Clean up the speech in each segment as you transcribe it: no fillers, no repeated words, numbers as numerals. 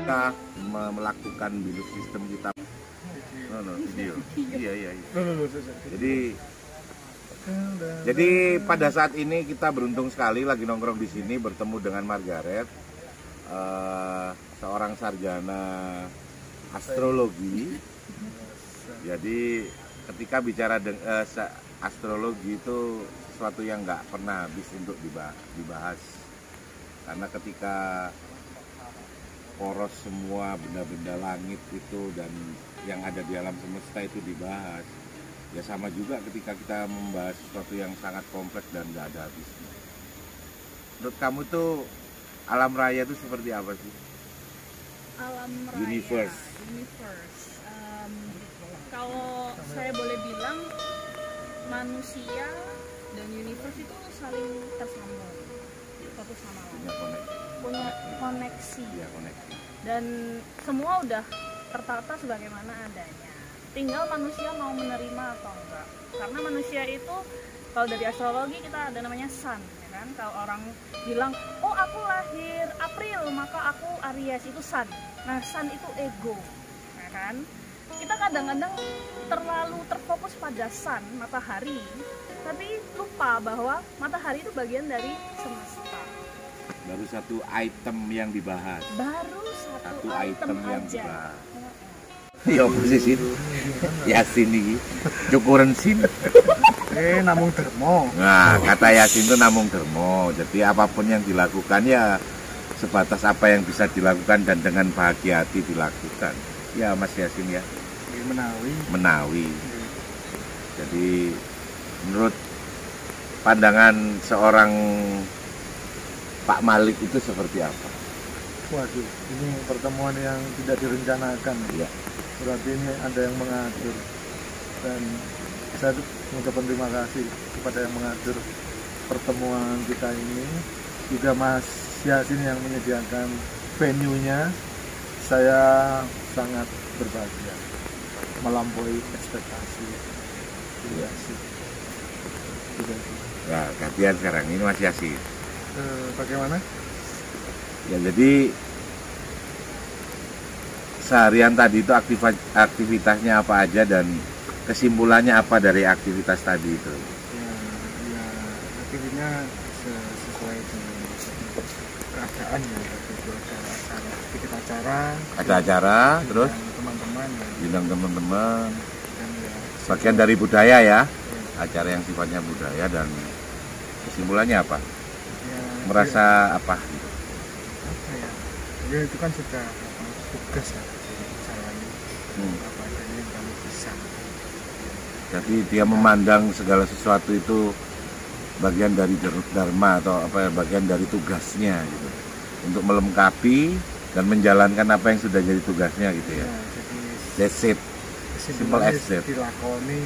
Kita melakukan build system kita. Video. Iya. Jadi pada saat ini kita beruntung sekali lagi nongkrong di sini bertemu dengan Margaret, seorang sarjana astrologi. Jadi ketika bicara astrologi itu sesuatu yang nggak pernah habis untuk dibahas, karena ketika poros semua benda-benda langit itu dan yang ada di alam semesta itu dibahas, ya sama juga ketika kita membahas sesuatu yang sangat kompleks dan nggak ada habisnya. Menurut kamu tuh alam raya itu seperti apa sih? Alam raya, universe. Kalau saya boleh bilang, manusia dan universe itu saling tersambung satu sama lain, punya koneksi. Ya, koneksi. Dan semua udah tertata sebagaimana adanya. Tinggal manusia mau menerima atau enggak. Karena manusia itu, kalau dari astrologi kita ada namanya sun, ya kan? Kalau orang bilang, oh aku lahir April, maka aku Aries, itu sun. Nah, sun itu ego, ya kan? Kita kadang-kadang terlalu terfokus pada sun, matahari, tapi lupa bahwa matahari itu bagian dari semesta. Baru satu item yang dibahas. Baru satu item yang aja. dibahas. Ya posisi Yasin ini cukuran sin. Namung dermo. Nah, kata Yasin itu namung dermo. Jadi apapun yang dilakukan ya sebatas apa yang bisa dilakukan dan dengan bahagia hati dilakukan. Ya Mas Yasin ya. Menawi. Jadi menurut pandangan seorang Pak Malik itu seperti apa? Waduh, ini pertemuan yang tidak direncanakan. Ya. Berarti ini ada yang mengatur. Dan saya mengucapkan terima kasih kepada yang mengatur pertemuan kita ini. Juga Mas Yasin yang menyediakan venue-nya. Saya sangat berbahagia, melampaui ekspektasi. Terima kasih. Ya, gantian sekarang ini Mas Yasin. Bagaimana? Ya jadi seharian tadi itu aktivitasnya apa aja dan kesimpulannya apa dari aktivitas tadi itu? Ya aktivitasnya sesuai dengan keadaan ya. Ada acara. Ada acara, terus teman-teman. Undang teman-teman. Ya, bagian dari budaya ya. Acara yang sifatnya budaya dan kesimpulannya apa? Ya, merasa apa? Apa ya? Ya itu kan sudah tugas ya. Apa adanya yang kami bisa. Jadi dia memandang segala sesuatu itu bagian dari dharma atau apa ya, bagian dari tugasnya gitu. Untuk melengkapi dan menjalankan apa yang sudah jadi tugasnya gitu ya. That's it. Simple as that. Dilakoni.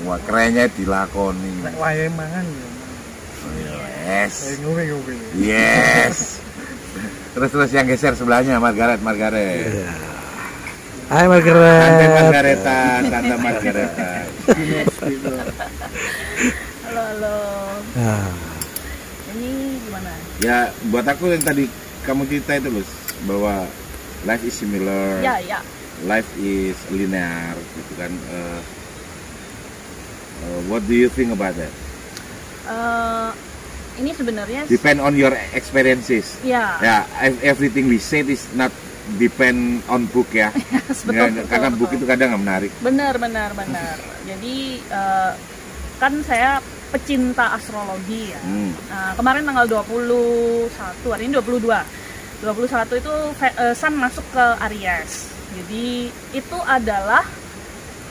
Wah, kerennya dilakoni. Nek wayahe mangan ya. Yes. Ngopi. Yes. Terus yang geser sebelahnya Margaret. Hai Margaret. Tante Margareta. Halo. Ini gimana? Ya, buat aku yang tadi kamu cerita itu loh, bahwa life is similar. Ya. Life is linear, gitu kan. What do you think about that? Ini sebenarnya Depend on your experiences. Ya. Everything we said is not depend on book ya. Karena book itu kadang nggak menarik. Benar. Jadi kan saya pecinta astrologi ya. Nah, kemarin tanggal 21, hari ini 22. 21 itu Sun masuk ke Aries. Jadi itu adalah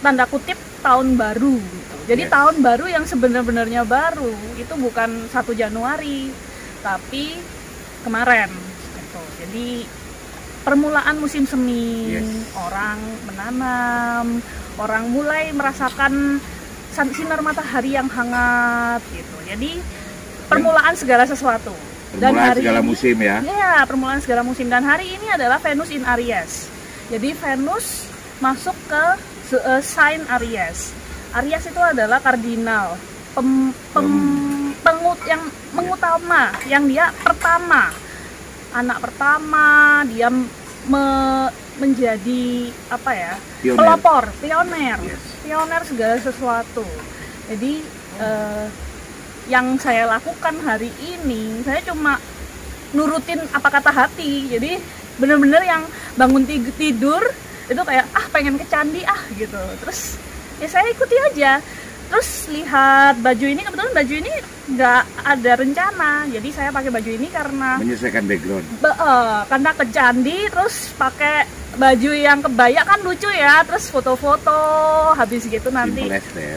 tanda kutip tahun baru gitu. Jadi tahun baru yang sebenarnya baru itu bukan 1 Januari, tapi kemarin gitu. Jadi permulaan musim semi, orang menanam, orang mulai merasakan sinar matahari yang hangat gitu. Jadi permulaan segala sesuatu. Dan hari segala ini, musim ya. Ya, permulaan segala musim. Dan hari ini adalah Venus in Aries. Jadi Venus masuk ke sign Aries. Aries itu adalah kardinal, yang mengutama, yang dia pertama, anak pertama, dia menjadi apa ya? Pelopor, pioner segala sesuatu. Jadi yang saya lakukan hari ini, saya cuma nurutin apa kata hati. Jadi bener-bener yang bangun tidur itu kayak pengen ke candi gitu. Terus ya saya ikuti aja. Terus lihat baju ini, kebetulan baju ini nggak ada rencana. Jadi saya pakai baju ini karena menyesuaikan background. Karena ke candi, terus pakai baju yang kebaya kan lucu ya. Terus foto-foto, habis gitu nanti.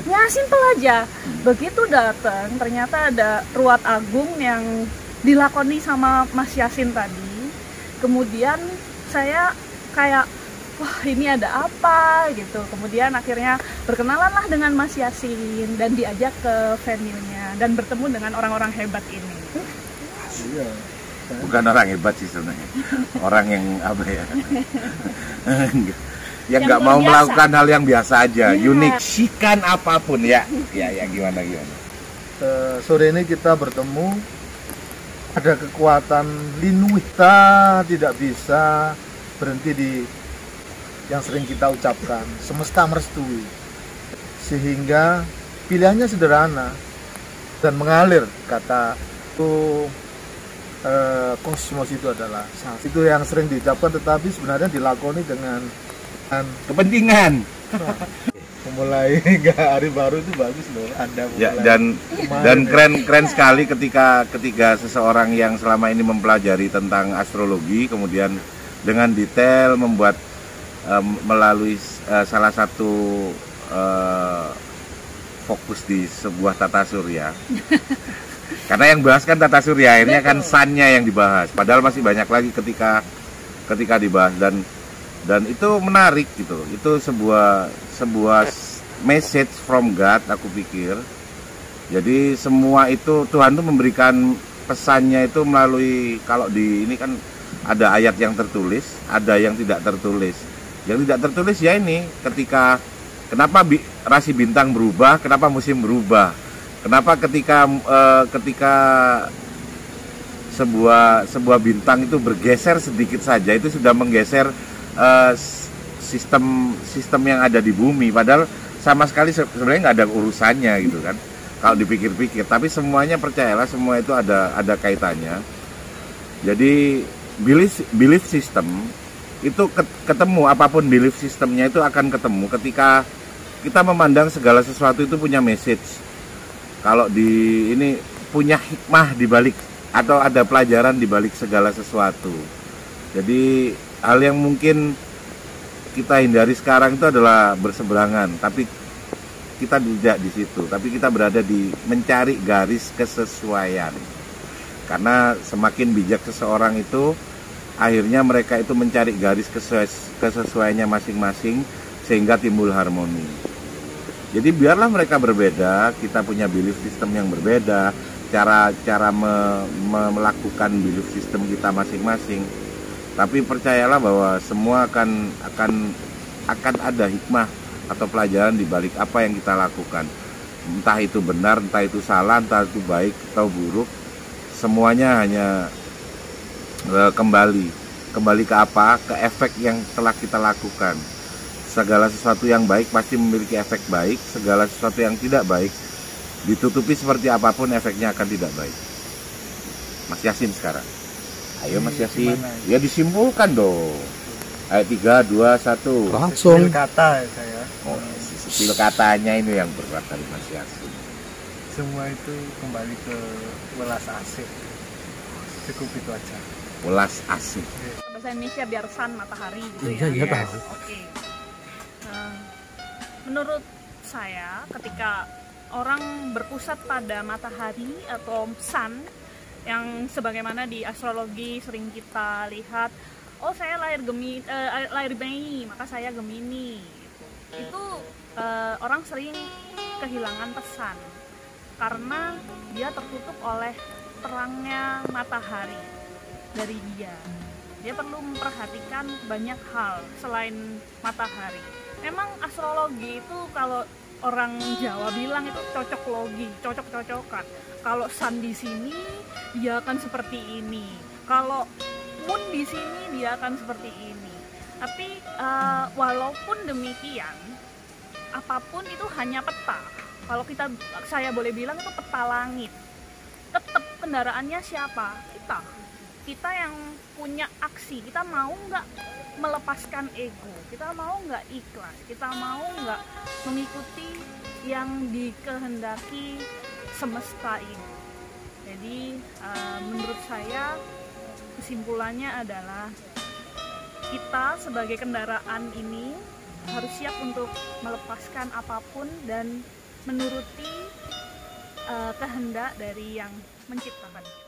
Ya simple aja. Begitu datang, ternyata ada ruat agung yang dilakoni sama Mas Yasin tadi. Kemudian saya kayak, wah ini ada apa gitu. Kemudian akhirnya berkenalanlah dengan Mas Yasin dan diajak ke venue-nya dan bertemu dengan orang-orang hebat ini. Bukan orang hebat sih sebenarnya, orang yang apa ya, yang nggak mau melakukan hal yang biasa aja, unik, sikan apapun ya gimana. Sore ini kita bertemu, ada kekuatan linuh, kita tidak bisa berhenti di yang sering kita ucapkan, semesta merestui, sehingga pilihannya sederhana dan mengalir. Kata itu kosmos itu adalah itu yang sering diucapkan, tetapi sebenarnya dilakoni dengan kepentingan. Memulai hari baru itu bagus loh, Anda mulai. Dan keren sekali ketika seseorang yang selama ini mempelajari tentang astrologi kemudian dengan detail membuat melalui salah satu fokus di sebuah tata surya. Karena yang bahas kan tata surya, akhirnya kan sun-nya yang dibahas. Padahal masih banyak lagi ketika dibahas, dan itu menarik gitu. Itu sebuah message from God, aku pikir. Jadi semua itu Tuhan tuh memberikan pesannya itu melalui, kalau di ini kan ada ayat yang tertulis, ada yang tidak tertulis. Yang tidak tertulis ya ini, kenapa rasi bintang berubah, kenapa musim berubah, kenapa ketika sebuah bintang itu bergeser sedikit saja itu sudah menggeser sistem yang ada di bumi, padahal sama sekali sebenarnya nggak ada urusannya gitu kan kalau dipikir-pikir. Tapi semuanya, percayalah, semua itu ada kaitannya. Jadi belief system itu ketemu, apapun belief sistemnya itu akan ketemu ketika kita memandang segala sesuatu itu punya message. Kalau di ini punya hikmah di balik, atau ada pelajaran di balik segala sesuatu. Jadi hal yang mungkin kita hindari sekarang itu adalah berseberangan, tapi kita tidak di situ, tapi kita berada di mencari garis kesesuaian. Karena semakin bijak seseorang itu, akhirnya mereka itu mencari garis kesesuaiannya masing-masing sehingga timbul harmoni. Jadi biarlah mereka berbeda, kita punya belief system yang berbeda, cara melakukan belief system kita masing-masing. Tapi percayalah bahwa semua akan ada hikmah atau pelajaran di balik apa yang kita lakukan. Entah itu benar, entah itu salah, entah itu baik atau buruk, semuanya hanya kembali ke apa? Ke efek yang telah kita lakukan. Segala sesuatu yang baik pasti memiliki efek baik, segala sesuatu yang tidak baik ditutupi seperti apapun, efeknya akan tidak baik. Mas Yasin sekarang. Ayo Mas Yasin. Ya disimpulkan dong. Ayo 3, 2, 1. Langsung kata saya. Skill katanya ini yang berat dari Mas Yasin. semua itu kembali ke welas asih. Cukup itu aja. Welas asih. Bahasa Indonesia biar sun matahari gitu Iya, ya. iya Yes. tahu. Oke. Menurut saya ketika orang berpusat pada matahari atau sun yang sebagaimana di astrologi sering kita lihat, oh saya lahir Mei maka saya Gemini gitu. Itu orang sering kehilangan pesan karena dia tertutup oleh terangnya matahari dari dia. Dia perlu memperhatikan banyak hal selain matahari. Memang astrologi itu kalau orang Jawa bilang itu cocok-cocokan. Kalau sun di sini dia akan seperti ini. Kalau moon di sini dia akan seperti ini. Tapi walaupun demikian, apapun itu hanya peta. Kalau saya boleh bilang itu peta langit. Tetap kendaraannya siapa? Kita yang punya aksi. Kita mau nggak melepaskan ego, kita mau nggak ikhlas, kita mau nggak mengikuti yang dikehendaki semesta ini. Jadi menurut saya kesimpulannya adalah kita sebagai kendaraan ini harus siap untuk melepaskan apapun dan menuruti kehendak dari yang menciptakan kita.